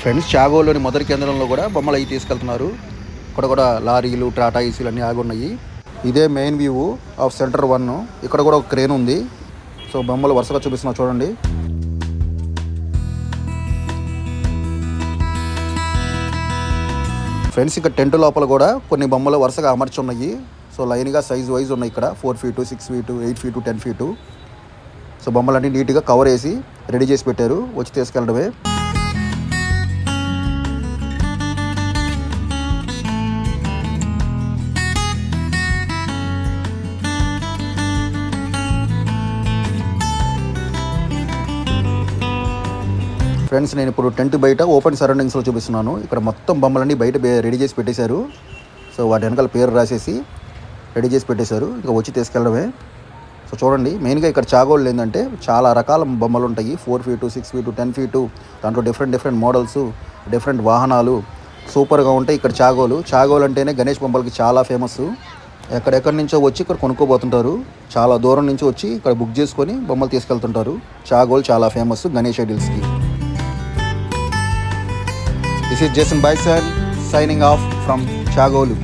Friends, చాగోలోని మొదటి కేంద్రంలో కూడా బొమ్మలు అవి తీసుకెళ్తున్నారు. ఇక్కడ కూడా లారీలు, టాటా ఏసీలు అన్నీ ఆగి ఉన్నాయి. ఇదే మెయిన్ వ్యూ ఆఫ్ సెంటర్ 1. ఇక్కడ కూడా ఒక క్రేన్ ఉంది. సో బొమ్మలు వరుసగా చూపిస్తున్నా చూడండి. ఫ్రెండ్స్, ఇక్కడ టెంట్ లోపల కూడా కొన్ని బొమ్మలు వరుసగా అమర్చి ఉన్నాయి. సో లైన్గా సైజ్ వైజ్ ఉన్నాయి. ఇక్కడ 4 feet, 6 feet, 8 feet, 10 feet. So బొమ్మలన్నీ నీట్గా కవర్ వేసి రెడీ చేసి పెట్టారు. వచ్చి తీసుకెళ్ళడమే. ఫ్రెండ్స్, నేను ఇప్పుడు టెంట్ బయట ఓపెన్ సరౌండింగ్స్లో చూపిస్తున్నాను. ఇక్కడ మొత్తం బొమ్మలన్నీ బయట రెడీ చేసి పెట్టేశారు. సో వాటి వెనకాల పేరు రాసేసి రెడీ చేసి పెట్టేశారు. ఇక వచ్చి తీసుకెళ్ళడమే. సో చూడండి, మెయిన్గా ఇక్కడ చాగోళ్ళు ఏంటంటే చాలా రకాల బొమ్మలు ఉంటాయి. 4 feet, 6 feet, 10 feet. దాంట్లో డిఫరెంట్ మోడల్స్, డిఫరెంట్ వాహనాలు సూపర్గా ఉంటాయి. ఇక్కడ చాగోలు అంటేనే గణేష్ బొమ్మలకి చాలా ఫేమస్. ఎక్కడెక్కడి నుంచో వచ్చి ఇక్కడ కొనుక్కోబోతుంటారు. చాలా దూరం నుంచి వచ్చి ఇక్కడ బుక్ చేసుకొని బొమ్మలు తీసుకెళ్తుంటారు. చాగోలు చాలా ఫేమస్ గణేష్ ఐడిల్స్కి. This is Jason Bison signing off from Chagolu.